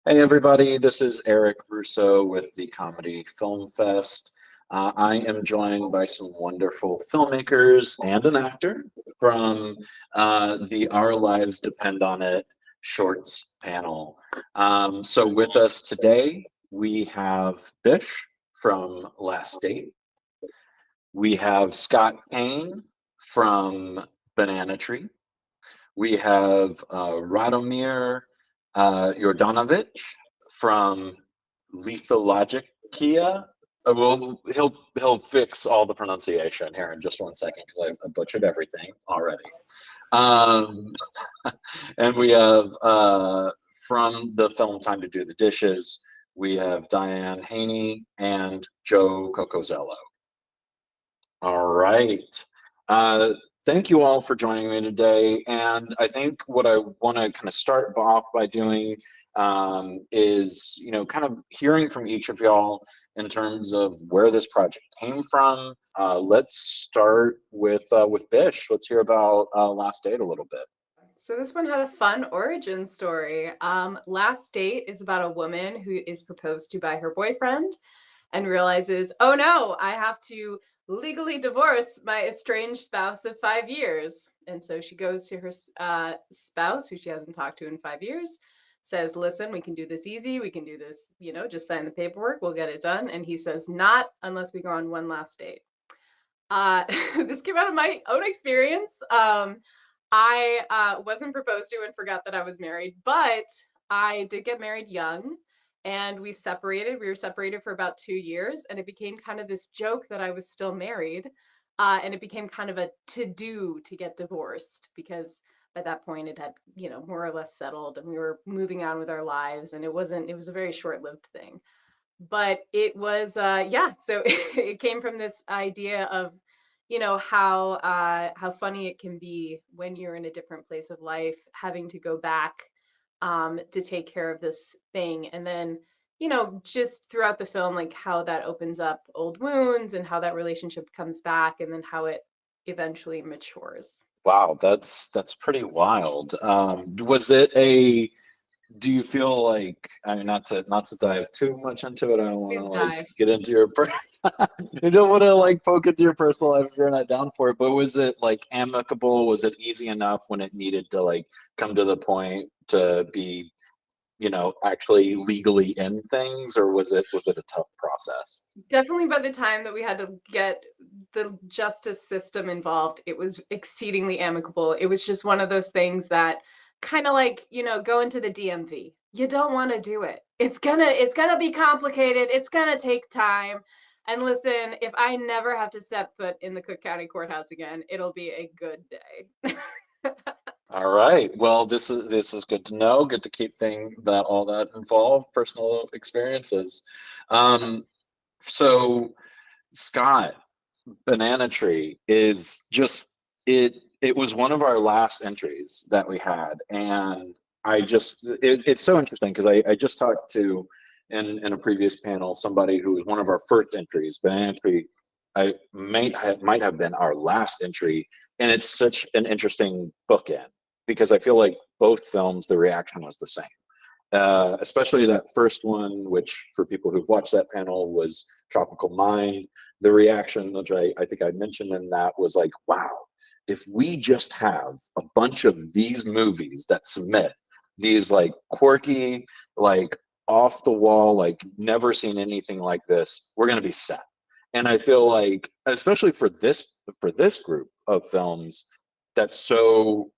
Hey everybody, this is Eric Rousseau with the Comedy Film Fest. I am joined by some wonderful filmmakers and an actor from the Our Lives Depend on It Shorts panel. So with us today, we have Bish from Last Date. We have Scott Payne from Banana Tree. We have Radomir Jordanovic from Lethologica. Well, he'll fix all the pronunciation here in just one second because I butchered everything already. Um, and we have from the film Time to Do the Dishes, we have Diane Haney and Joe Cocozello. All right. Thank you all for joining me today. And I think what I want to kind of start off by doing is, kind of hearing from each of y'all in terms of where this project came from. Let's start with Bish. Let's hear about Last Date a little bit. So this one had a fun origin story. Last Date is about a woman who is proposed to by her boyfriend and realizes, oh no, I have to legally divorce my estranged spouse of 5 years. And so she goes to her spouse, who she hasn't talked to in 5 years, says, listen, we can do this easy. We can do this, just sign the paperwork. We'll get it done. And he says, not unless we go on one last date. This came out of my own experience. I wasn't proposed to and forgot that I was married, but I did get married young. And we separated. We were separated for about 2 years, and it became kind of this joke that I was still married. And it became kind of a to-do to get divorced because by that point it had, more or less settled and we were moving on with our lives. And it was a very short-lived thing. But it was, so it came from this idea of, how funny it can be when you're in a different place of life, having to go back to take care of this thing. And then, just throughout the film, like how that opens up old wounds and how that relationship comes back and then how it eventually matures. Wow, that's pretty wild. Do you feel like, I mean, not to dive too much into it, I don't want to get into your you don't want to poke into your personal life if you're not down for it, but was it amicable? Was it easy enough when it needed to come to the point to be, actually legally in things, or was it a tough process? Definitely by the time that we had to get the justice system involved, it was exceedingly amicable. It was just one of those things that kind of going to the DMV. You don't want to do it. It's gonna be complicated. It's gonna take time. And listen, if I never have to step foot in the Cook County Courthouse again, it'll be a good day. All right. Well, this is good to know. Good to keep all that involved, personal experiences. So Scott, Banana Tree is just it was one of our last entries that we had, and it's so interesting because I just talked to in a previous panel somebody who was one of our first entries. Banana Tree I might have been our last entry, and it's such an interesting bookend because I feel like both films the reaction was the same. Especially that first one, which for people who've watched that panel was Tropical Mind. The reaction, which I think I mentioned in that, was like, wow, if we just have a bunch of these movies that submit these quirky, off the wall, never seen anything like this, we're going to be set. And I feel like, especially for this group of films, that's so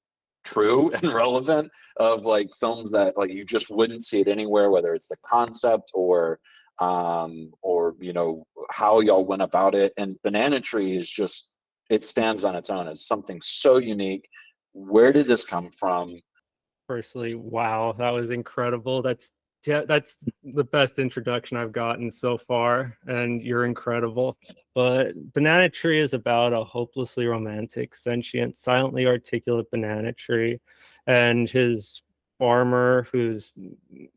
true and relevant of films that you just wouldn't see it anywhere, whether it's the concept or how y'all went about it. And Banana Tree is just, it stands on its own as something so unique. Where did this come from? Firstly, wow, that was incredible. That's the best introduction I've gotten so far, and you're incredible. But Banana Tree is about a hopelessly romantic, sentient, silently articulate banana tree and his farmer who's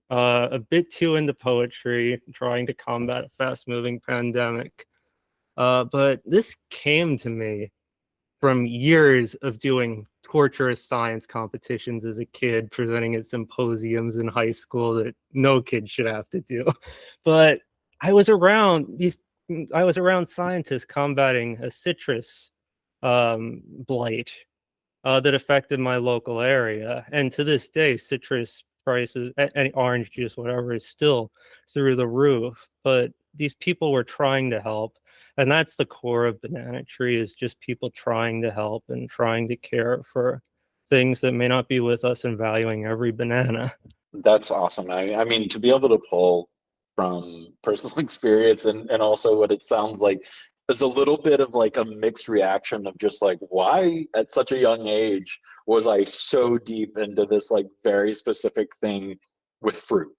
a bit too into poetry, trying to combat a fast-moving pandemic. But this came to me from years of doing torturous science competitions as a kid, presenting at symposiums in high school that no kid should have to do. But I was around scientists combating a citrus blight that affected my local area. And to this day, citrus prices, any orange juice, whatever, is still through the roof. But these people were trying to help. And that's the core of Banana Tree, is just people trying to help and trying to care for things that may not be with us, and valuing every banana. That's awesome. I mean, to be able to pull from personal experience and also what it sounds like is a little bit of like a mixed reaction of just like, why at such a young age was I so deep into this like very specific thing with fruit?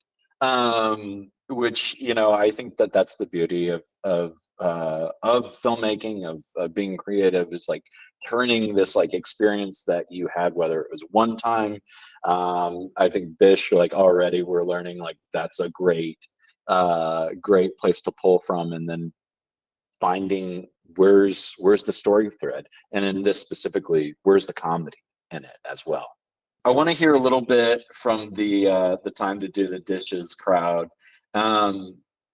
Which, you know, I think that that's the beauty of filmmaking, of being creative, is like turning this like experience that you had, whether it was one time. I think Bish, like, already we're learning like that's a great place to pull from, and then finding where's the story thread, and in this specifically, where's the comedy in it as well. I want to hear a little bit from the time to do the dishes crowd.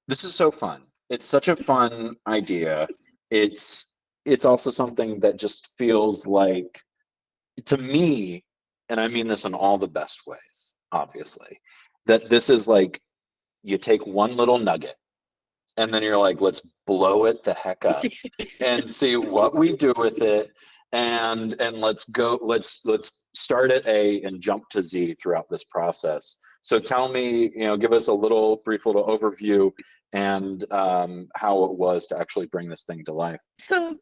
This is so fun. It's such a fun idea. It's also something that just feels like, to me, and I mean this in all the best ways, obviously, that this is like, you take one little nugget and then you're like, let's blow it the heck up and see what we do with it. And let's start at A and jump to Z throughout this process. So tell me, you know, give us a brief little overview, and how it was to actually bring this thing to life. So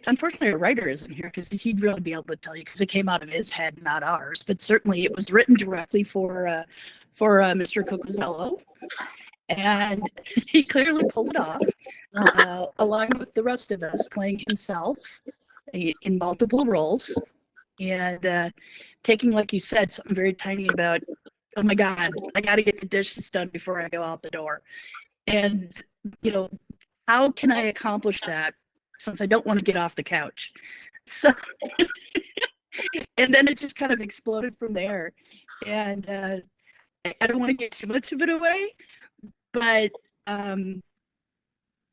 unfortunately, a writer isn't here, because he'd really be able to tell you, because it came out of his head, not ours. But certainly it was written directly for Mr. Cocozello. And he clearly pulled it off, along with the rest of us, playing himself in multiple roles, and taking, like you said, something very tiny about, oh my God, I got to get the dishes done before I go out the door. And, you know, how can I accomplish that since I don't want to get off the couch? So, and then it just kind of exploded from there. And I don't want to give too much of it away, but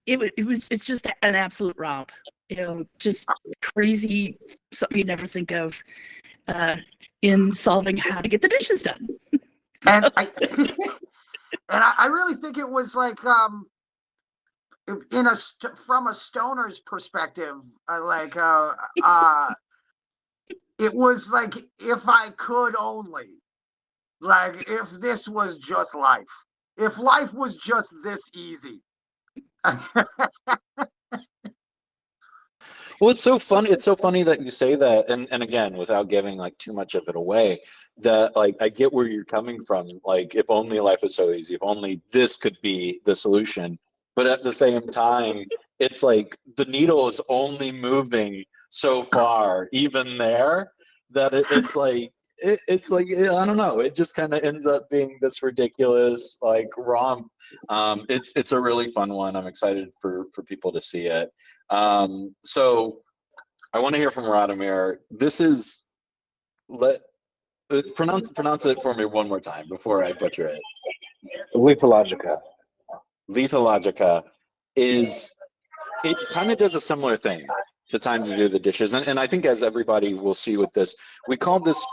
it's just an absolute romp, you know, just crazy, something you'd never think of in solving how to get the dishes done. And I really think it was like, from a stoner's perspective, it was like, if I could only, like, if this was just life, if life was just this easy. Well, it's so funny. It's so funny that you say that, and again, without giving like too much of it away, that like I get where you're coming from. Like, if only life was so easy, if only this could be the solution. But at the same time, it's like the needle is only moving so far, even there, that it's like it's like, I don't know. It just kind of ends up being this ridiculous like romp. It's a really fun one. I'm excited for people to see it. So I want to hear from Radomir. This is, pronounce it for me one more time before I butcher it. Lethologica. Lethologica it kind of does a similar thing to Time to Do the Dishes, and I think, as everybody will see with this, we called this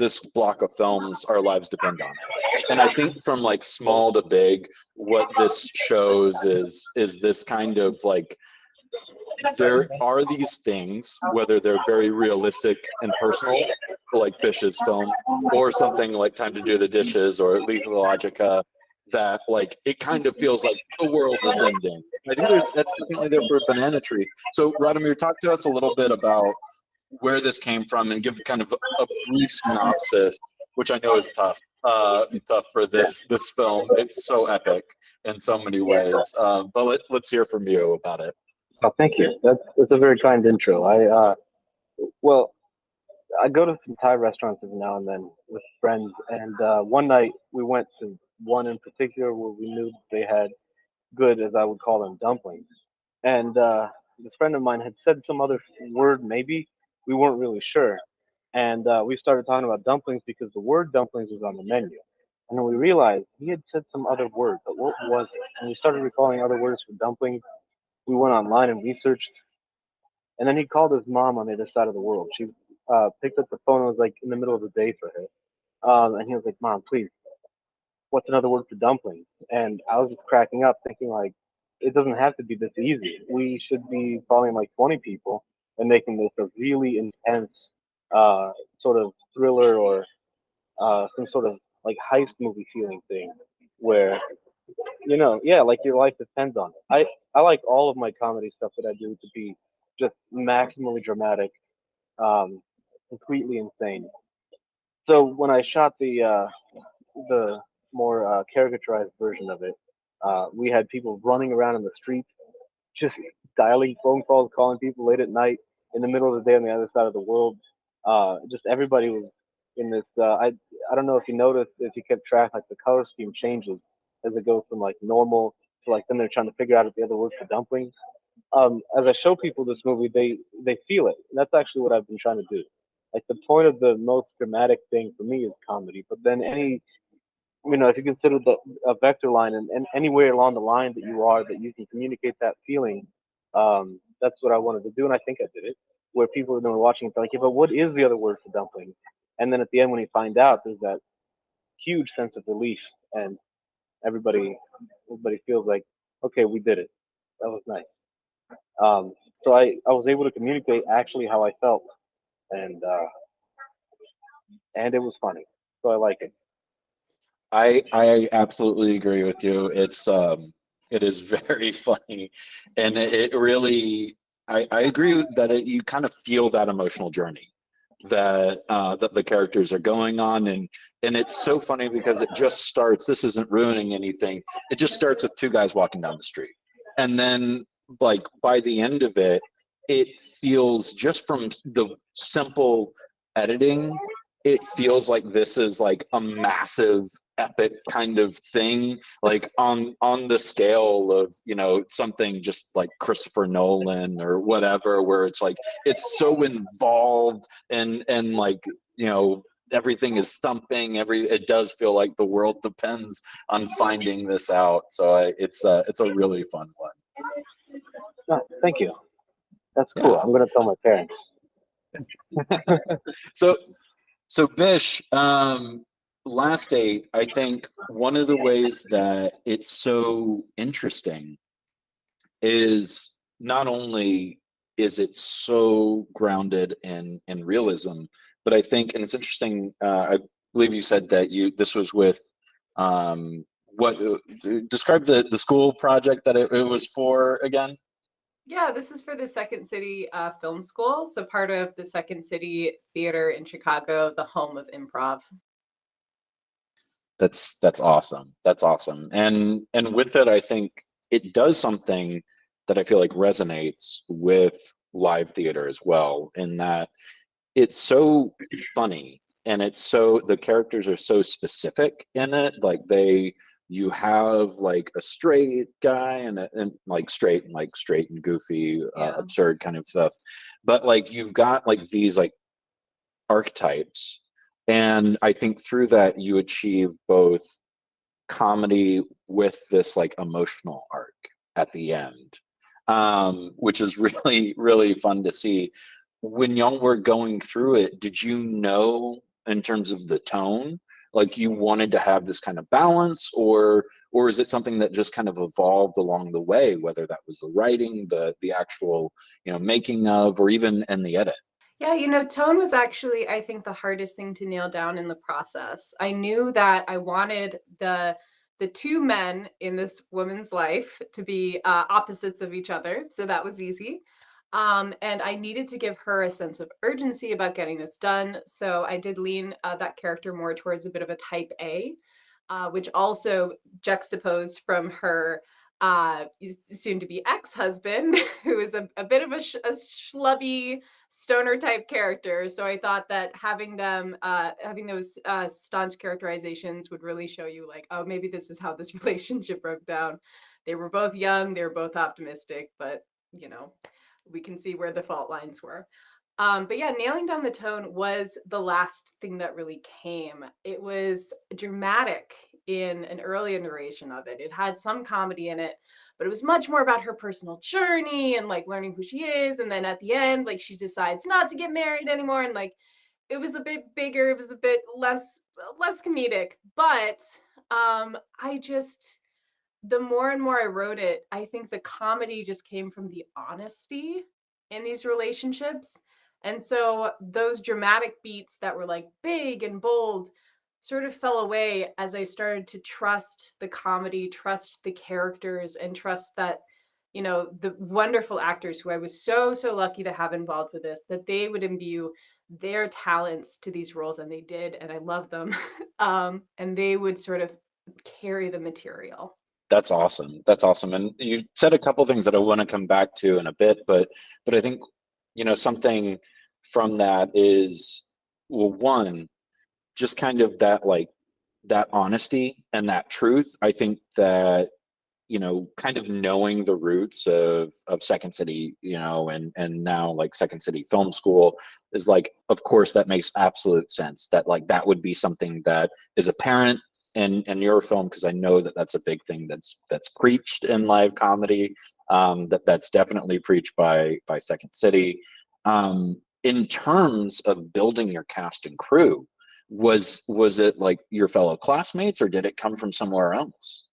this block of films Our Lives Depend on It. And I think from like small to big, what this shows is this kind of like, there are these things, whether they're very realistic and personal, like Bish's film, or something like Time to Do the Dishes or Lethologica, that like it kind of feels like the world is ending. I think that's definitely there for Banana Tree. So Radomir, talk to us a little bit about where this came from, and give kind of a brief synopsis, which I know is tough for this film. It's so epic in so many ways. But let's hear from you about it. Oh, thank you. That's a very kind intro. I go to some Thai restaurants every now and then with friends, and one night we went to one in particular where we knew they had good, as I would call them, dumplings. And this friend of mine had said some other word, maybe, we weren't really sure. And we started talking about dumplings because the word dumplings was on the menu. And then we realized he had said some other word, but what was it? And we started recalling other words for dumplings. We went online and researched. And then he called his mom on the other side of the world. She picked up the phone. It was like in the middle of the day for her. And he was like, Mom, please, what's another word for dumplings? And I was just cracking up, thinking like, it doesn't have to be this easy. We should be calling like 20 people and making this a really intense sort of thriller or some sort of like heist movie feeling thing, where yeah, like your life depends on it. I like all of my comedy stuff that I do to be just maximally dramatic, completely insane. So when I shot the more caricaturized version of it, we had people running around in the streets, just dialing phone calls, calling people late at night, in the middle of the day on the other side of the world. Just everybody was in this. I don't know if you noticed, if you kept track, like the color scheme changes as it goes from like normal to like then they're trying to figure out if the other word for dumplings. As I show people this movie, they feel it. And that's actually what I've been trying to do. Like the point of the most dramatic thing for me is comedy, but then if you consider a vector line and anywhere along the line that you are, that you can communicate that feeling, that's what I wanted to do, and I think I did it. Where people are watching it, they're like, yeah, but what is the other word for dumpling? And then at the end, when you find out, there's that huge sense of relief, and everybody feels like, okay, we did it. That was nice. So I was able to communicate actually how I felt, and it was funny. So I like it. I absolutely agree with you. It is very funny, and it really I agree that you kind of feel that emotional journey that the characters are going on, and it's so funny because it just starts. This isn't ruining anything. It just starts with two guys walking down the street, and then like by the end of it, it feels, just from the simple editing, it feels like this is like a massive epic kind of thing, like on the scale of something just like Christopher Nolan or whatever, where it's like it's so involved and like everything is thumping. It does feel like the world depends on finding this out. So it's a really fun one. Oh, thank you. That's cool. Yeah. I'm gonna tell my parents. So Bish, last date, I think one of the ways that it's so interesting is not only is it so grounded in realism, but I think, and it's interesting, I believe you said that this was with what describe the school project that it was for again. Yeah, this is for the Second City Film School. So part of the Second City Theater in Chicago, the home of improv. That's awesome. That's awesome. And with it, I think it does something that I feel like resonates with live theater as well, in that it's so funny, and the characters are so specific in it. Like you have like a straight guy and like straight and goofy, Yeah. absurd kind of stuff, but like you've got like these like archetypes, and I think through that you achieve both comedy with this like emotional arc at the end, which is really really fun to see. When y'all were going through it, did you know in terms of the tone, like you wanted to have this kind of balance, or is it something that just kind of evolved along the way, whether that was the writing, the actual making of, or even in the edit? Yeah, tone was actually, I think, the hardest thing to nail down in the process. I knew that I wanted the two men in this woman's life to be opposites of each other, so that was easy. And I needed to give her a sense of urgency about getting this done. So I did lean that character more towards a bit of a type A, which also juxtaposed from her soon to be ex-husband, who is a bit of a schlubby stoner type character. So I thought that having those staunch characterizations would really show you like, oh, maybe this is how this relationship broke down. They were both young, they were both optimistic, but we can see where the fault lines were. But yeah, nailing down the tone was the last thing that really came. It was dramatic in an early iteration of it. It had some comedy in it, but it was much more about her personal journey and like learning who she is. And then at the end, like she decides not to get married anymore. And like it was a bit bigger, it was a bit less comedic. But I just the more and more I wrote it, I think the comedy just came from the honesty in these relationships. And so those dramatic beats that were like big and bold sort of fell away as I started to trust the comedy, trust the characters, and trust that, you know, the wonderful actors who I was so lucky to have involved with this, that they would imbue their talents to these roles, and they did, and I love them. And they would sort of carry the material. That's awesome. That's awesome. And you said a couple things that I want to come back to in a bit, but I think, you know, something from that is, well, one, just kind of that, like, that honesty and that truth. I think that, you know, kind of knowing the roots of Second City, you know, and now like Second City Film School is like, of course, that makes absolute sense. That like that would be something that is apparent in your film, because I know that that's a big thing that's preached in live comedy. That's definitely preached by Second City. In terms of building your cast and crew, was it like your fellow classmates, or did it come from somewhere else?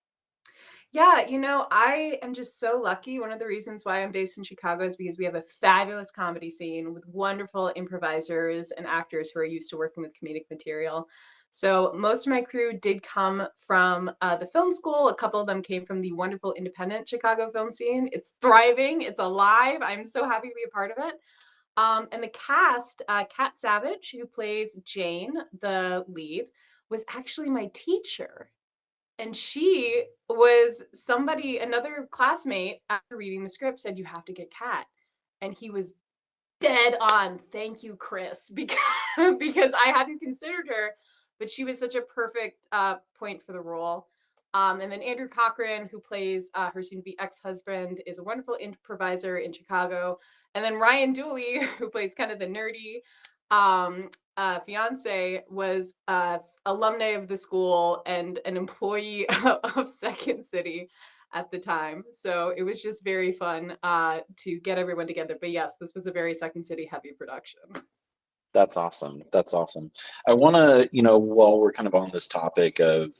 Yeah, you know, I am just so lucky. One of the reasons why I'm based in Chicago is because we have a fabulous comedy scene with wonderful improvisers and actors who are used to working with comedic material. So most of my crew did come from the film school. A couple of them came from the wonderful independent Chicago film scene. It's thriving. It's alive. I'm so happy to be a part of it. And the cast, Kat Savage, who plays Jane, the lead, was actually my teacher. And she was somebody, another classmate, after reading the script said, "You have to get Kat." And he was dead on. Thank you, Chris, because I hadn't considered her, but she was such a perfect point for the role. And then Andrew Cochran, who plays her soon-to-be ex-husband, is a wonderful improviser in Chicago. And then Ryan Dooley, who plays kind of the nerdy fiance, was alumni of the school and an employee of Second City at the time. So it was just very fun to get everyone together. But yes, this was a very Second City heavy production. That's awesome. That's awesome. I want to, you know, while we're kind of on this topic of,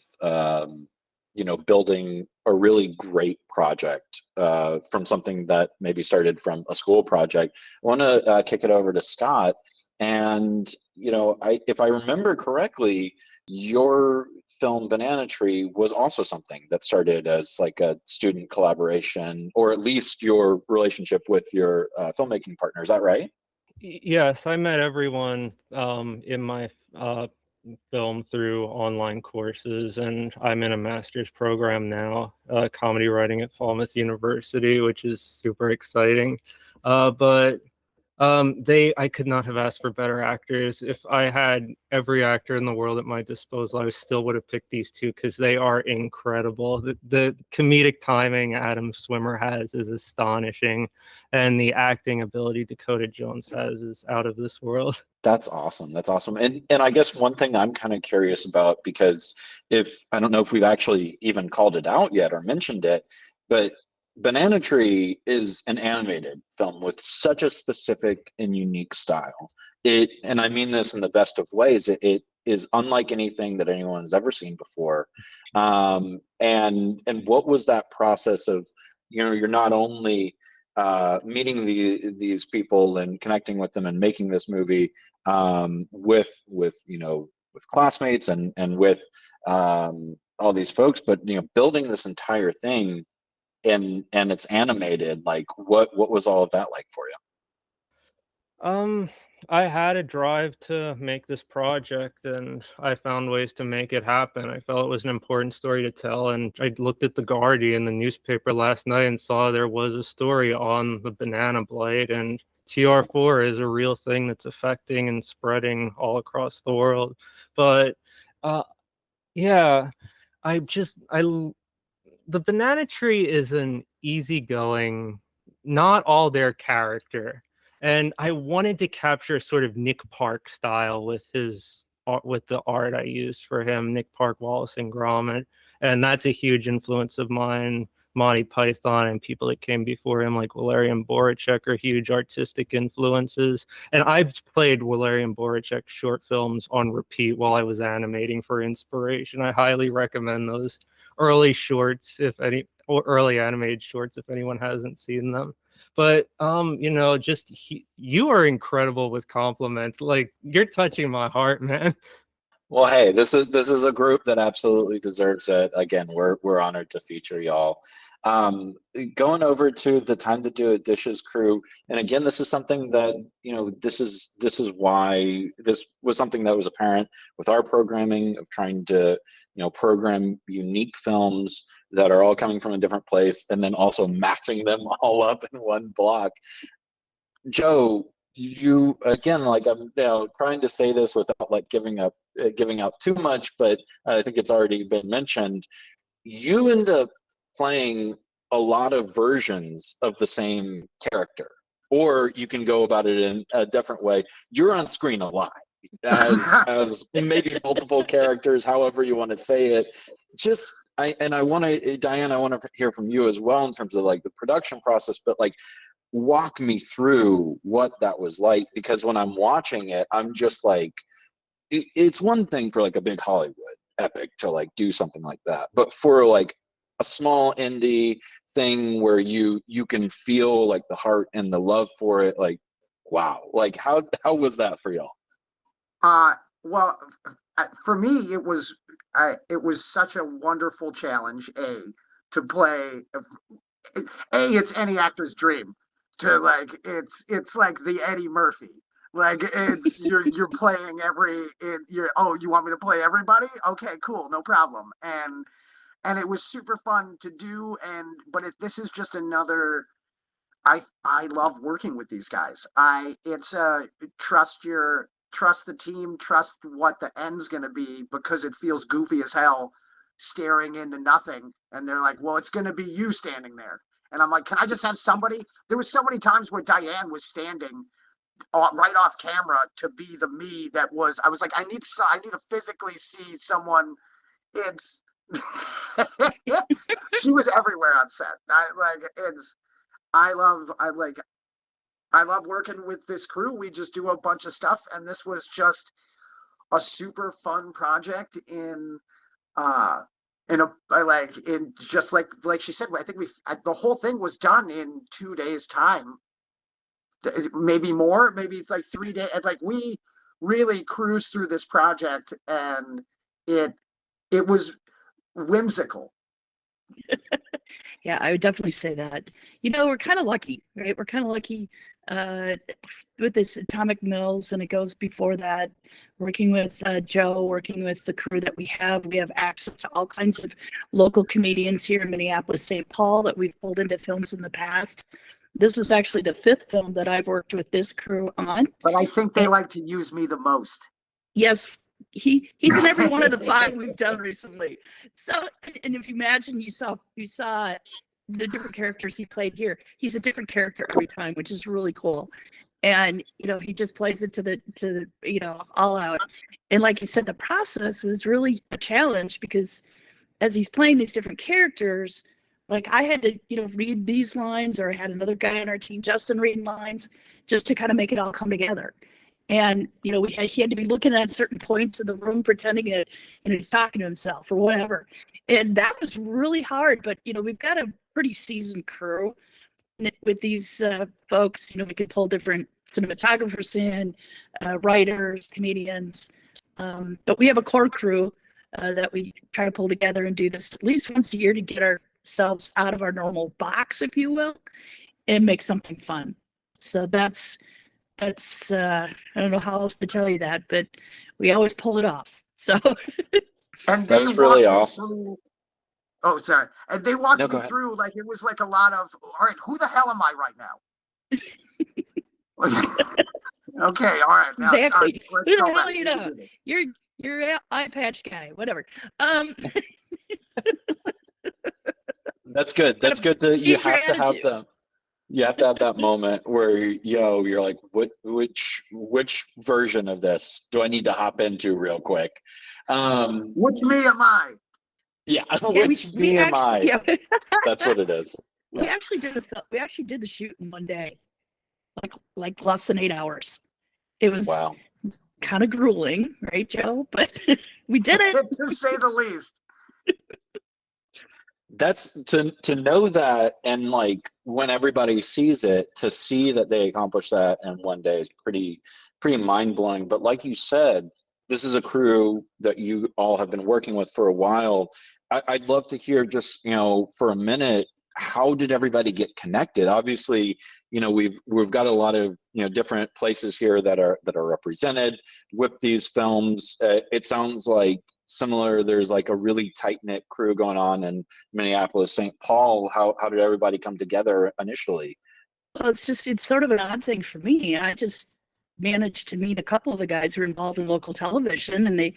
you know, building a really great project from something that maybe started from a school project, I want to kick it over to Scott. And, you know, if I remember correctly, your film Banana Tree was also something that started as like a student collaboration, or at least your relationship with your filmmaking partner. Is that right? Yes, I met everyone in my film through online courses, and I'm in a master's program now, comedy writing at Falmouth University, which is super exciting. But I could not have asked for better actors. If I had every actor in the world at my disposal, I still would have picked these two because they are incredible. The comedic timing Adam Swimmer has is astonishing, and the acting ability Dakota Jones has is out of this world. That's awesome. That's awesome. And I guess one thing I'm kind of curious about, because I don't know if we've actually even called it out yet or mentioned it, but Banana Tree is an animated film with such a specific and unique style. And I mean this in the best of ways, it is unlike anything that anyone has ever seen before. And what was that process of, you know, you're not only meeting these people and connecting with them and making this movie with you know, with classmates and with all these folks, but you know, building this entire thing, and it's animated. Like, what was all of that like for you? I had a drive to make this project, and I found ways to make it happen. I felt it was an important story to tell, and I looked at the Guardian, the newspaper, last night and saw there was a story on the banana blight, and TR4 is a real thing that's affecting and spreading all across the world. But yeah, I the Banana Tree is an easygoing, not all their character. And I wanted to capture sort of Nick Park style with his art, with the art I used for him, Nick Park, Wallace and Gromit. And that's a huge influence of mine. Monty Python and people that came before him, like Valerian Boracek, are huge artistic influences. And I've played Valerian Boracek short films on repeat while I was animating for inspiration. I highly recommend those early shorts, if any, or early animated shorts, if anyone hasn't seen them. But you know, just you are incredible with compliments. Like, you're touching my heart, man. Well, hey, this is a group that absolutely deserves it. Again, we're honored to feature y'all. Going over to the Time to Do It Dishes crew, and again, this is something that, you know, this is why this was something that was apparent with our programming of trying to, you know, program unique films that are all coming from a different place, and then also matching them all up in one block. Joe, you again, like, I'm, you know, trying to say this without like giving out too much, but I think it's already been mentioned. You end up playing a lot of versions of the same character, or you can go about it in a different way. You're on screen a lot as maybe multiple characters, however you want to say it. Just I want to, Diane, I want to hear from you as well in terms of like the production process, but like, walk me through what that was like, because when I'm watching it, I'm just like, it's one thing for like a big Hollywood epic to like do something like that, but for like a small indie thing where you can feel like the heart and the love for it, like, wow, like how was that for y'all? Well, for me, it was such a wonderful challenge. To play, it's any actor's dream to like, it's like the Eddie Murphy. Like, it's you're playing you want me to play everybody? Okay, cool, no problem. And it was super fun to do. But this is just another. I love working with these guys. It's trust the team, trust what the end's gonna be, because it feels goofy as hell staring into nothing. And they're like, well, it's gonna be you standing there. And I'm like, can I just have somebody? There was so many times where Diane was standing right off camera to be the me that was. I was like, I need to physically see someone. It's she was everywhere on set. I love working with this crew. We just do a bunch of stuff, and this was just a super fun project just like she said. I think the whole thing was done in 2 days' time, maybe more, maybe like 3 days. Like, we really cruised through this project, and it was whimsical. Yeah, I would definitely say that. You know, we're kind of lucky, right? We're kind of lucky with this Atomic Mills, and it goes before that, working with Joe, working with the crew that we have. We have access to all kinds of local comedians here in Minneapolis, St. Paul, that we've pulled into films in the past. This is actually the 5th film that I've worked with this crew on. But I think they like to use me the most. Yes, he's in every one of the 5 we've done recently. So, and if you imagine, you saw the different characters he played here. He's a different character every time, which is really cool. And you know, he just plays it to the you know, all out. And like you said, the process was really a challenge, because as he's playing these different characters, like, I had to, you know, read these lines, or I had another guy on our team, Justin, reading lines, just to kind of make it all come together. And, you know, he had to be looking at certain points in the room, pretending that, you know, he's talking to himself or whatever. And that was really hard. But, you know, we've got a pretty seasoned crew with these folks. You know, we could pull different cinematographers in, writers, comedians. But we have a core crew that we try to pull together and do this at least once a year to get ourselves out of our normal box, if you will, and make something fun. So that's I don't know how else to tell you that, but we always pull it off. So And That's really awesome. Oh, sorry. And they walked me through, like, it was like a lot of, all right, who the hell am I right now? Okay, all right. Now, exactly. Who the hell are you know? You're an eye patch guy, whatever. That's good. That's good to, you have to have them. You have to have that moment where you're like, which version of this do I need to hop into real quick? Which me am I? Yeah, Yeah, which me am I? yeah. That's what it is. We Yeah. actually did the shoot in one day, like less than 8 hours. It was Wow. kind of grueling, right, Joe? But we did it. To say the least. That's to know that, and like when everybody sees it, to see that they accomplished that in one day is pretty mind blowing. But like you said, this is a crew that you all have been working with for a while. I'd love to hear just, for a minute, how did everybody get connected? Obviously, we've got a lot of different places here that are represented with these films. It sounds like similar. There's like a really tight knit crew going on in Minneapolis, St. Paul. How did everybody come together initially? Well, it's sort of an odd thing for me. I just managed to meet a couple of the guys who are involved in local television, and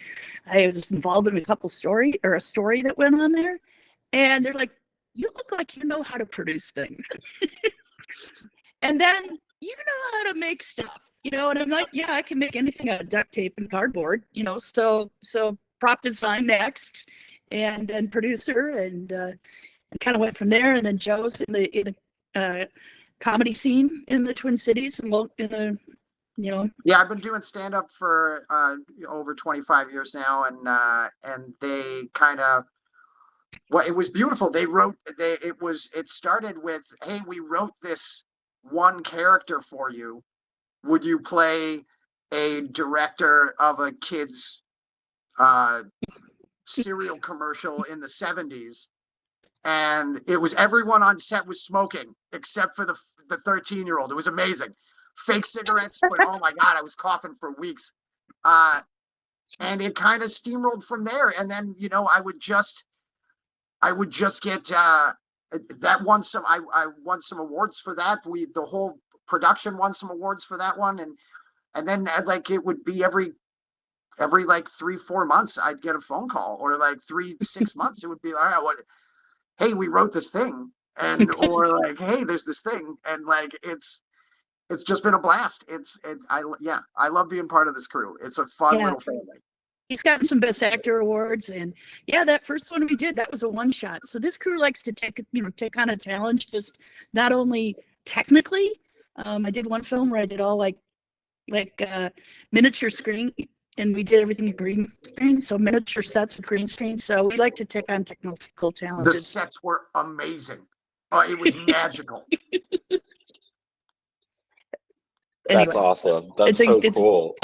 I was involved in a story that went on there, and they're like, "You look like you know how to produce things." And then you know how to make stuff, and I'm like, yeah, I can make anything out of duct tape and cardboard, so prop design next, and then producer, and kind of went from there. And then Joe's in the comedy scene in the Twin Cities, and Yeah, I've been doing stand up for over 25 years now, and they kind of, well, it was beautiful. It started with, hey, we wrote this one character for you. Would you play a director of a kid's cereal commercial in the 70s? And it was, everyone on set was smoking except for the 13-year-old. It was amazing. Fake cigarettes, but oh my God, I was coughing for weeks. And it kind of steamrolled from there. And then, I would just get that won some. I won some awards for that. The whole production won some awards for that one, and then like it would be every like 3-4 months I'd get a phone call, or like 3-6 months it would be, all right, what? Hey, we wrote this thing, or like, hey, there's this thing, and like it's just been a blast. I love being part of this crew. It's a fun little family. He's gotten some Best Actor awards, and that first one we did, that was a one shot. So this crew likes to take on a challenge, just not only technically. I did one film where I did all like miniature screen, and we did everything in green screen, so miniature sets with green screen. So we like to take on technical challenges. The sets were amazing. It was magical. That's awesome. That's so cool.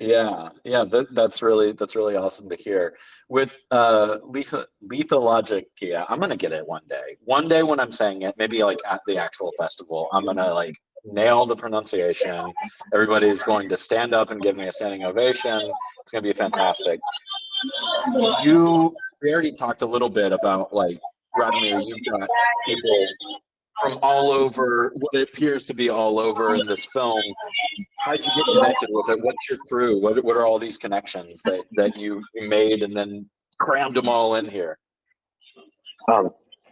Yeah, that's really awesome to hear. With Lethologica, I'm gonna get it one day. One day when I'm saying it, maybe like at the actual festival, I'm gonna like nail the pronunciation. Everybody's going to stand up and give me a standing ovation. It's gonna be fantastic. We already talked a little bit about, like, Radomir, you've got people from all over, what appears to be all over in this film. How'd you get connected with it? What's your crew? What are all these connections that you made and then crammed them all in here?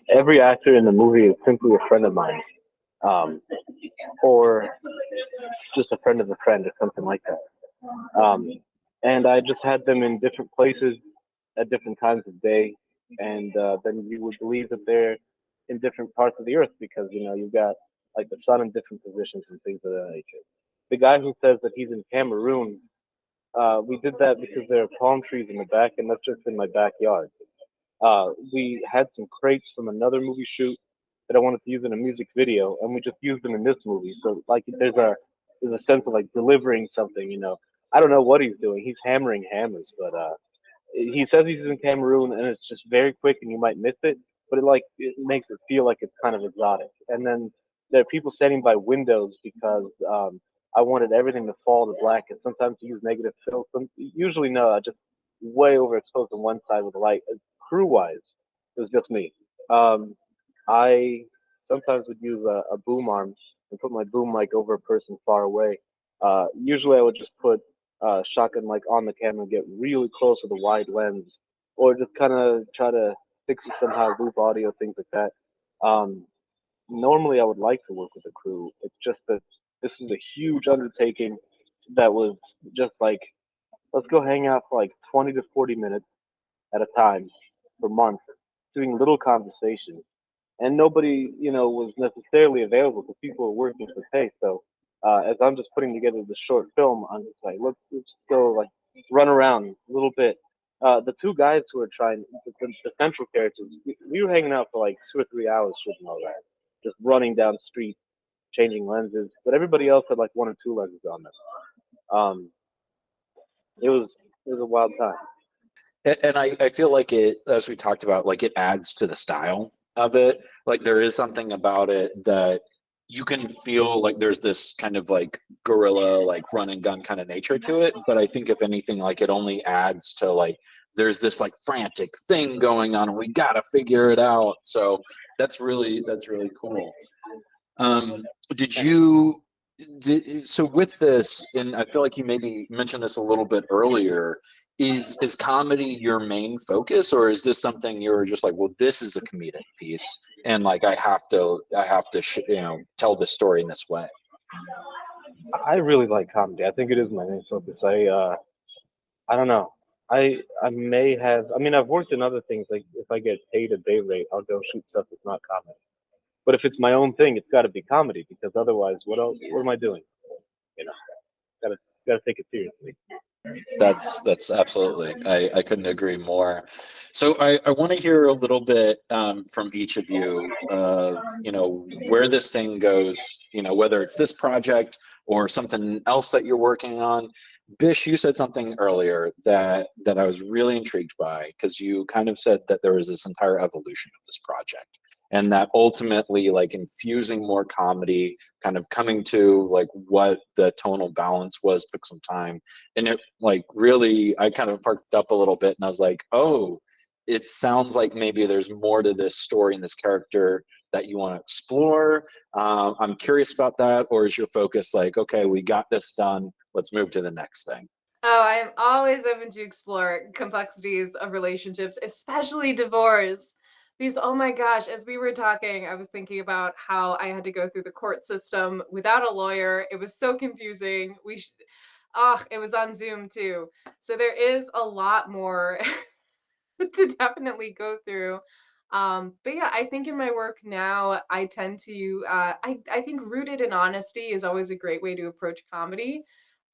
Every actor in the movie is simply a friend of mine, or just a friend of a friend, or something like that. And I just had them in different places at different times of day, and then you would believe that they're in different parts of the earth, because you've got like the sun in different positions and things of that nature. The guy who says that he's in Cameroon, we did that because there are palm trees in the back, and that's just in my backyard. We had some crates from another movie shoot that I wanted to use in a music video, and we just used them in this movie. So like there's a sense of like delivering something. I don't know what he's doing. He's hammering hammers, but he says he's in Cameroon, and it's just very quick, and you might miss it, but it makes it feel like it's kind of exotic. And then there are people standing by windows because I wanted everything to fall to black, and sometimes to use negative fill. Usually no, I just way overexposed on one side with the light. Crew-wise, it was just me. I sometimes would use a boom arm and put my boom mic over a person far away. Usually I would just put shotgun mic on the camera and get really close with a wide lens, or just kind of try to fix it somehow, loop audio, things like that. normally I would like to work with a crew. It's just that this is a huge undertaking that was just like, let's go hang out for like 20 to 40 minutes at a time for months, doing little conversations. And nobody, was necessarily available because people were working for pay. So as I'm just putting together the short film, I'm just like, let's go like run around a little bit. The two guys who are trying, the central characters, we were hanging out for like 2 or 3 hours shooting all that, just running down the street, changing lenses. But everybody else had like 1 or 2 lenses on them. It was a wild time. And I feel like it, as we talked about, like it adds to the style of it. Like there is something about it that you can feel like there's this kind of like guerrilla, like run and gun kind of nature to it. But I think if anything, like it only adds to like there's this like frantic thing going on and we gotta figure it out. So that's really cool. Did you so with this, and I feel like you maybe mentioned this a little bit earlier, is comedy your main focus, or is this something you're just like, well, this is a comedic piece and like I have to tell this story in this way? I really like comedy. I think it is my main focus. I don't know. I may have. I mean, I've worked in other things. Like if I get paid a day rate, I'll go shoot stuff that's not comedy. But if it's my own thing, it's got to be comedy because otherwise, what else? What am I doing? Gotta take it seriously. That's absolutely. I couldn't agree more. So I want to hear a little bit from each of you of where this thing goes, whether it's this project or something else that you're working on. Bish, you said something earlier that I was really intrigued by, because you kind of said that there was this entire evolution of this project, and that ultimately like infusing more comedy, kind of coming to like what the tonal balance was, took some time. And it like really, I kind of parked up a little bit and I was like, oh, it sounds like maybe there's more to this story and this character that you want to explore. I'm curious about that. Or is your focus like, okay, we got this done, let's move to the next thing? Oh, I am always open to explore complexities of relationships, especially divorce. Because, oh my gosh, as we were talking, I was thinking about how I had to go through the court system without a lawyer. It was so confusing. It was on Zoom too. So there is a lot more to definitely go through. But yeah, I think in my work now, I tend to, I think rooted in honesty is always a great way to approach comedy.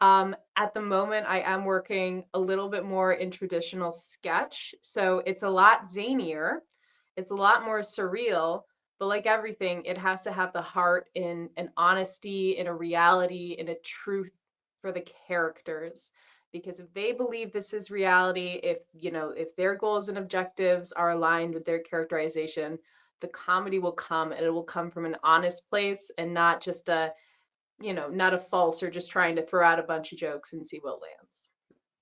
At the moment, I am working a little bit more in traditional sketch. So it's a lot zanier, it's a lot more surreal. But like everything, it has to have the heart in an honesty, in a reality, in a truth for the characters. Because if they believe this is reality, if their goals and objectives are aligned with their characterization, the comedy will come, and it will come from an honest place and not just not a false or just trying to throw out a bunch of jokes and see what lands.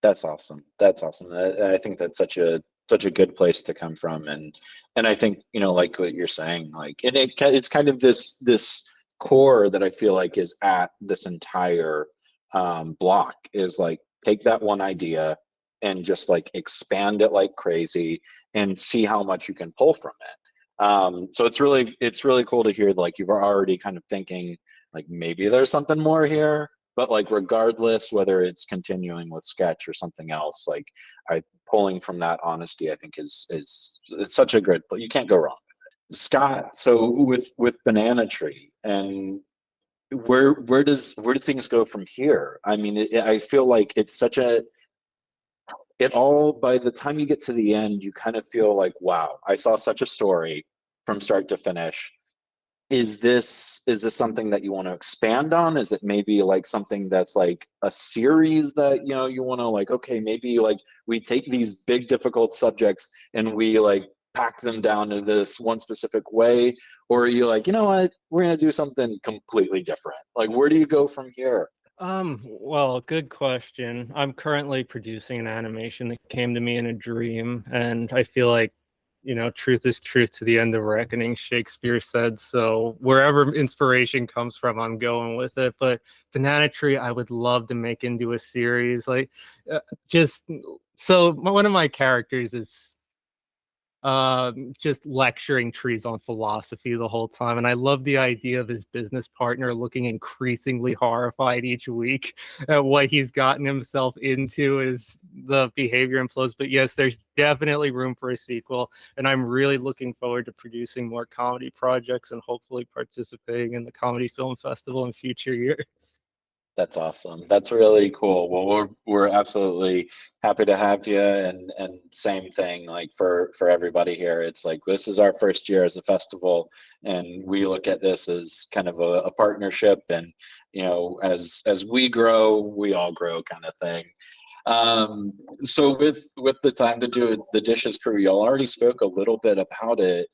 That's awesome. That's awesome. I think that's such a good place to come from, and I think like what you're saying, like, and it's kind of this core that I feel like is at this entire block, is like take that one idea and just like expand it like crazy and see how much you can pull from it. So it's really cool to hear like you're already kind of thinking like maybe there's something more here, but like regardless whether it's continuing with sketch or something else, like pulling from that honesty, I think is such a good, you can't go wrong with it. Scott, so with Banana Tree, and where do things go from here? I mean, I feel like it's such a, it all, by the time you get to the end, you kind of feel like, wow, I saw such a story from start to finish. Is this something that you want to expand on? Is it maybe like something that's like a series that you want to like, okay, maybe like we take these big difficult subjects and we like pack them down in this one specific way? Or are you like, you know what, we're gonna do something completely different? Like, where do you go from here? Well, good question. I'm currently producing an animation that came to me in a dream, and I feel like, truth is truth to the end of reckoning, Shakespeare said. So wherever inspiration comes from, I'm going with it. But Banana Tree, I would love to make into a series. Like, one of my characters is just lecturing trees on philosophy the whole time. And I love the idea of his business partner looking increasingly horrified each week at what he's gotten himself into as the behavior inflows. But yes, there's definitely room for a sequel. And I'm really looking forward to producing more comedy projects and hopefully participating in the Comedy Film Festival in future years. That's awesome. That's really cool. Well, we're absolutely happy to have you, and same thing, like for everybody here. It's like this is our first year as a festival, and we look at this as kind of a partnership, and as we grow, we all grow, kind of thing. So with the Time to Do the Dishes crew, y'all already spoke a little bit about it.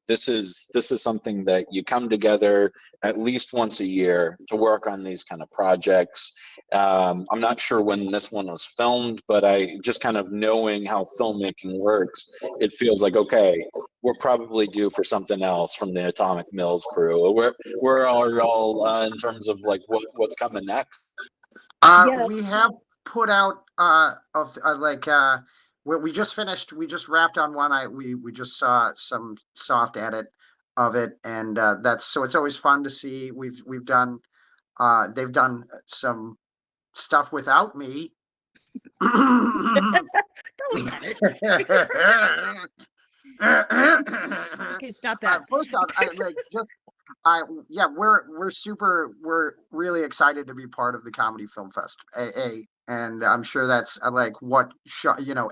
This is something that you come together at least once a year to work on these kind of projects. I'm not sure when this one was filmed, but I just kind of knowing how filmmaking works, it feels like, okay, we're probably due for something else from the Atomic Mills crew. Where are y'all in terms of like what's coming next? Yeah. We have put out we just finished, we just wrapped on one. We just saw some soft edit of it, and so it's always fun to see. We've done they've done some stuff without me. Okay, stop that. First off, we're really excited to be part of the Comedy Film Fest, and I'm sure that's like what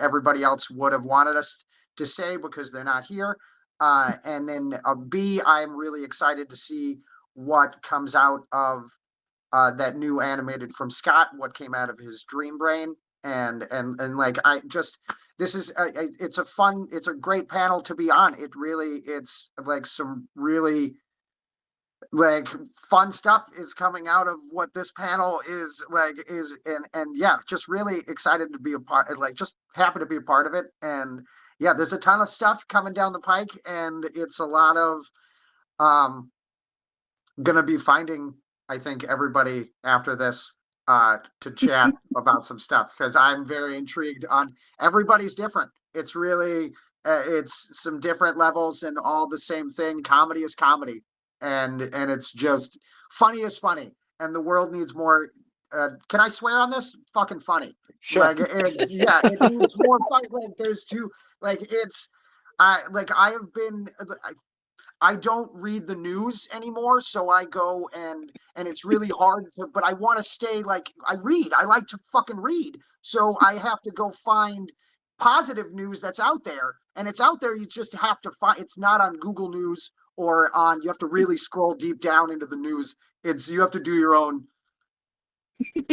everybody else would have wanted us to say because they're not here. And then B, I'm really excited to see what comes out of that new animated from Scott, what came out of his dream brain, and like this is it's a great panel to be on. It's like some really like fun stuff is coming out of what this panel is and yeah, just really excited to be a part, like just happy to be a part of it. And yeah, there's a ton of stuff coming down the pike, and it's a lot of gonna be finding, I think, everybody after this to chat about some stuff, because I'm very intrigued on everybody's different. It's really it's some different levels and all the same thing. Comedy is comedy, and it's just funny is funny, and the world needs more. Can I swear on this? Fucking funny. Sure. Like it needs more funny. Like there's two. Like I don't read the news anymore, so I go and it's really hard to, but I want to stay like I read. I like to fucking read. So I have to go find positive news that's out there, and it's out there. You just have to find, it's not on Google News or you have to really scroll deep down into the news. You have to do your own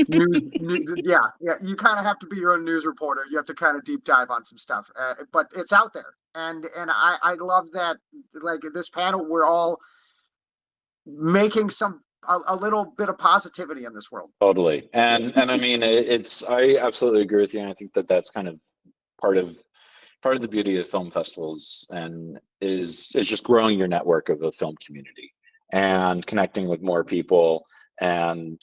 news. Yeah. You kind of have to be your own news reporter. You have to kind of deep dive on some stuff, but it's out there. And I love that, like this panel, we're all making a little bit of positivity in this world. Totally. And I mean, I absolutely agree with you. And I think that's kind of part of the beauty of film festivals, and is just growing your network of a film community and connecting with more people, and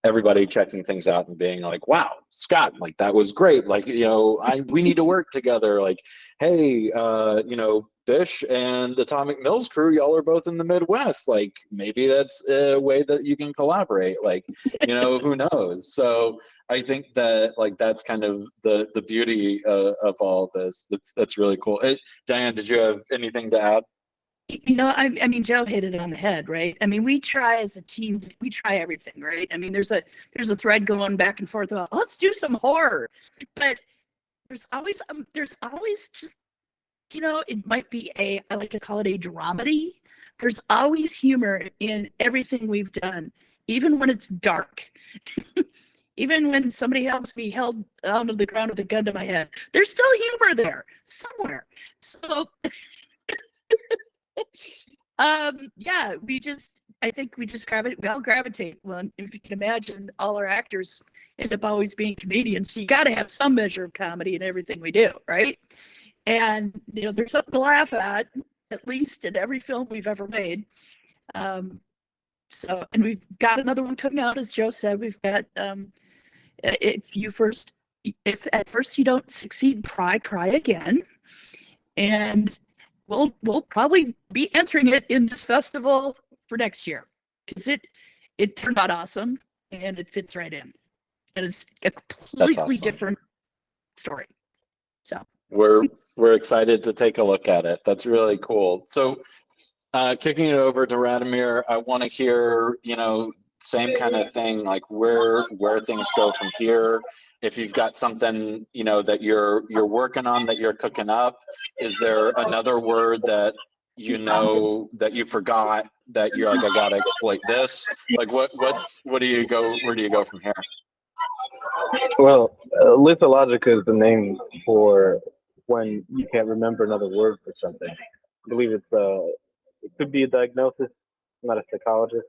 everybody checking things out and being like, wow, Scott, like that was great. Like, we need to work together. Like, hey, Bish and Atomic Mills crew, y'all are both in the Midwest. Like, maybe that's a way that you can collaborate. Like, who knows? So I think that like that's kind of the beauty of all this. That's really cool. Diane, did you have anything to add? I mean, Joe hit it on the head, right? I mean, we try as a team, we try everything, right? I mean, there's a thread going back and forth about, let's do some horror, but there's always just, it might be I like to call it a dramedy. There's always humor in everything we've done, even when it's dark. Even when somebody helps me held out of the ground with a gun to my head, there's still humor there somewhere. So yeah, I think we all gravitate. Well, if you can imagine, all our actors end up always being comedians, so you got to have some measure of comedy in everything we do, right? And there's something to laugh at least in every film we've ever made. So, and we've got another one coming out, as Joe said. We've got if at first you don't succeed, cry again. and we'll probably be entering it in this festival for next year, because it turned out awesome and it fits right in, and it's a completely awesome. different story. So we're excited to take a look at it. That's really cool. So kicking it over to Radomir, I want to hear, same kind of thing, like where things go from here. If you've got something, that you're working on, that you're cooking up, is there another word that that you forgot, that you're like, I gotta exploit this? Like where do you go from here? Well, Lethologica is the name for when you can't remember another word for something. I believe it could be a diagnosis. I'm not a psychologist.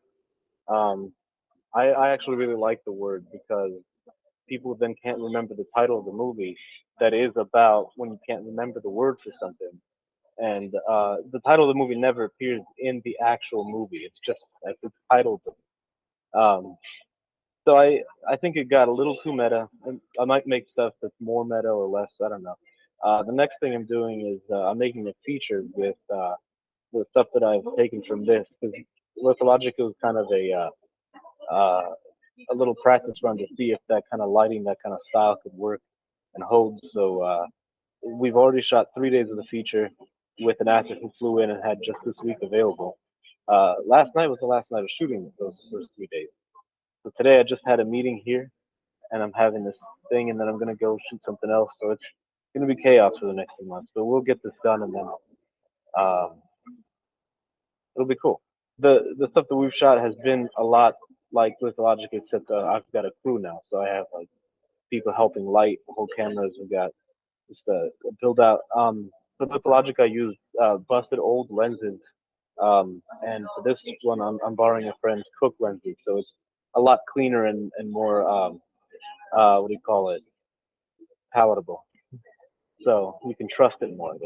I actually really like the word because people then can't remember the title of the movie that is about when you can't remember the word for something. And the title of the movie never appears in the actual movie. It's just like it's titled. So I think it got a little too meta. I might make stuff that's more meta or less. I don't know. The next thing I'm doing is I'm making a feature with the stuff that I've taken from this, because Lethologica was kind of a little practice run to see if that kind of lighting, that kind of style could work and hold. So we've already shot 3 days of the feature with an actor who flew in and had just this week available. Last night was the last night of shooting those first 3 days. So today I just had a meeting here, and I'm having this thing, and then I'm gonna go shoot something else. So it's gonna be chaos for the next few months. But we'll get this done, and then it'll be cool. The stuff that we've shot has been a lot like Lethologica, except I've got a crew now, so I have like people helping light, hold cameras. We've got just a build out. For Lethologica, I used busted old lenses, and for this one, I'm borrowing a friend's Cook lenses, so it's a lot cleaner and more what do you call it? Palatable. So you can trust it more,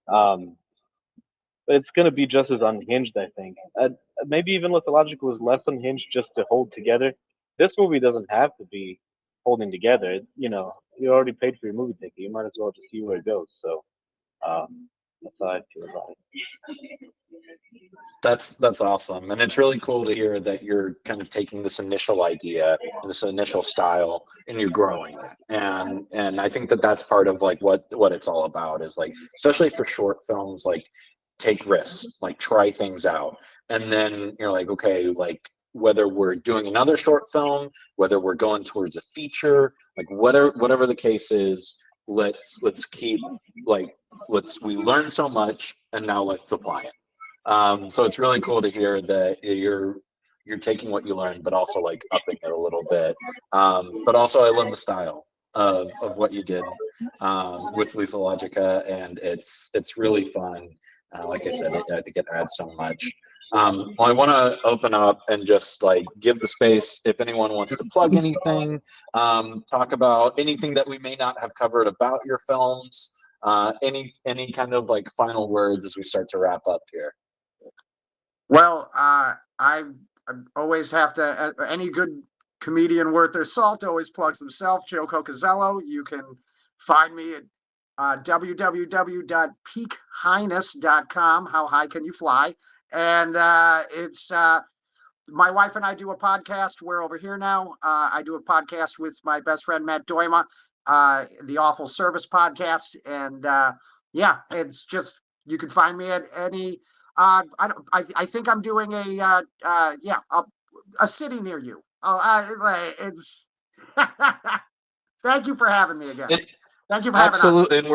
But it's going to be just as unhinged, I think. Maybe even Lethologica was less unhinged just to hold together. This movie doesn't have to be holding together. You already paid for your movie ticket. You might as well just see where it goes. So that's how I feel about it. That's awesome, and it's really cool to hear that you're kind of taking this initial idea, this initial style, and you're growing it. And I think that that's part of like what it's all about, is like, especially for short films, like take risks, like try things out, and then you're like, okay, like whether we're doing another short film, whether we're going towards a feature, like whatever the case is, let's keep like we learn so much, and now let's apply it. So it's really cool to hear that you're taking what you learned, but also like upping it a little bit. But also I love the style of what you did with Lethologica, and it's really fun. Like I said, I think it adds so much. Well, I want to open up and just like give the space if anyone wants to plug anything, talk about anything that we may not have covered about your films. Any kind of like final words as we start to wrap up here. Well, I always have to. Any good comedian worth their salt always plugs themselves. Joe Cocazello. You can find me at www.peakhighness.com. How high can you fly? And it's my wife and I do a podcast. We're over here now. I do a podcast with my best friend Matt Doima, the Awful Service podcast, and yeah, it's just you can find me at any. I think I'm doing a city near you. It's. Thank you for having me again. Thank you for having us. Absolutely, and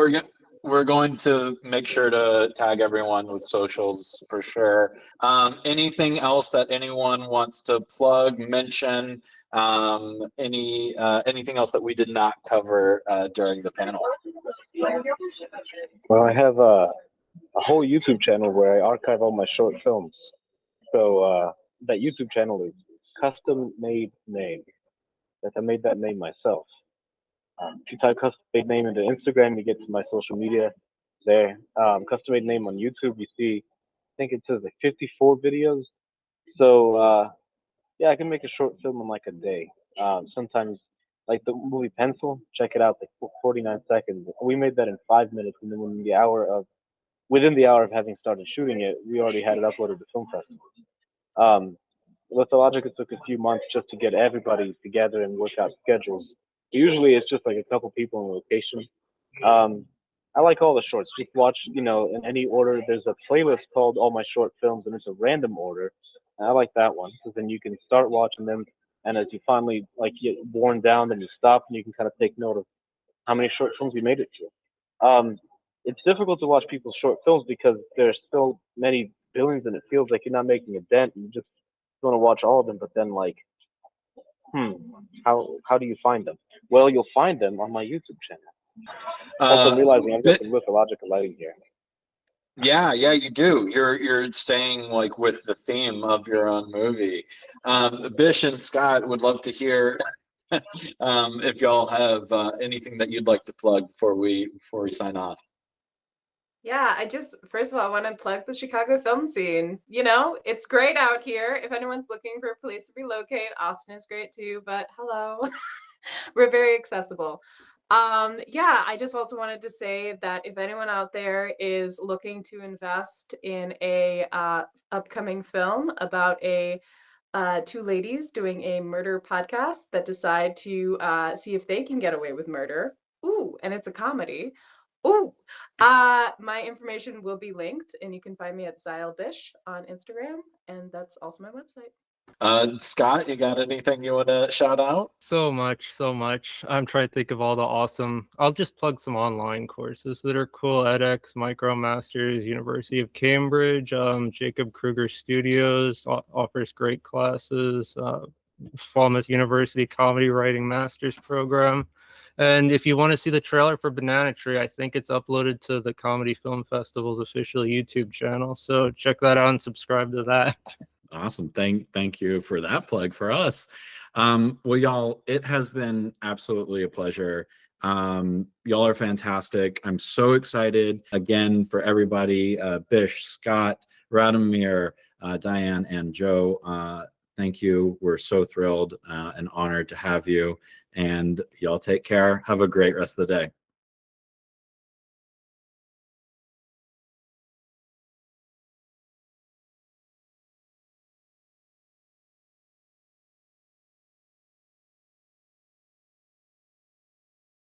we're going to make sure to tag everyone with socials for sure. Anything else that anyone wants to plug, mention? Anything else that we did not cover during the panel? Well, I have a whole YouTube channel where I archive all my short films. So that YouTube channel is Custom Made Name. I made that name myself. If you type Custom Made Name into Instagram, you get to my social media there. Custom Made Name on YouTube, you see, I think it says like 54 videos. So yeah, I can make a short film in like a day. Sometimes Like the movie Pencil, check it out. Like 49 seconds. We made that in 5 minutes, and then within the hour of having started shooting it, we already had it uploaded to film festivals. Lethologica took a few months just to get everybody together and work out schedules. Usually it's just like a couple people in location. I like all the shorts. Just watch, in any order. There's a playlist called All My Short Films, and it's a random order. And I like that one because then you can start watching them, and as you finally get worn down, then you stop and you can kind of take note of how many short films you made it to. It's difficult to watch people's short films because there's so many billions, and it feels like you're not making a dent. And you just want to watch all of them, but then how do you find them? Well, you'll find them on my YouTube channel. Also, I'm realizing I've got some Lethologica lighting here. Yeah, you do. You're staying with the theme of your own movie. Bish and Scott would love to hear if y'all have anything that you'd like to plug before we sign off. Yeah, first of all, I want to plug the Chicago film scene. It's great out here. If anyone's looking for a place to relocate, Austin is great too, but hello, we're very accessible. Yeah, I just also wanted to say that if anyone out there is looking to invest in a upcoming film about two ladies doing a murder podcast that decide to see if they can get away with murder. Ooh, and it's a comedy. Ooh, my information will be linked, and you can find me at Zyle Bish on Instagram, and that's also my website. Scott, you got anything you want to shout out? So much. I'm trying to think of all the awesome. I'll just plug some online courses that are cool. edX, MicroMasters, University of Cambridge, Jacob Kruger Studios offers great classes. Falmouth University Comedy Writing Masters Program. And if you want to see the trailer for Banana Tree, I think it's uploaded to the Comedy Film Festival's official YouTube channel. So check that out and subscribe to that. Awesome. Thank you for that plug for us. Well, y'all, it has been absolutely a pleasure. Y'all are fantastic. I'm so excited again for everybody. Bish, Scott, Radomir, Diane, and Joe. Thank you. We're so thrilled and honored to have you. And y'all take care. Have a great rest of the day.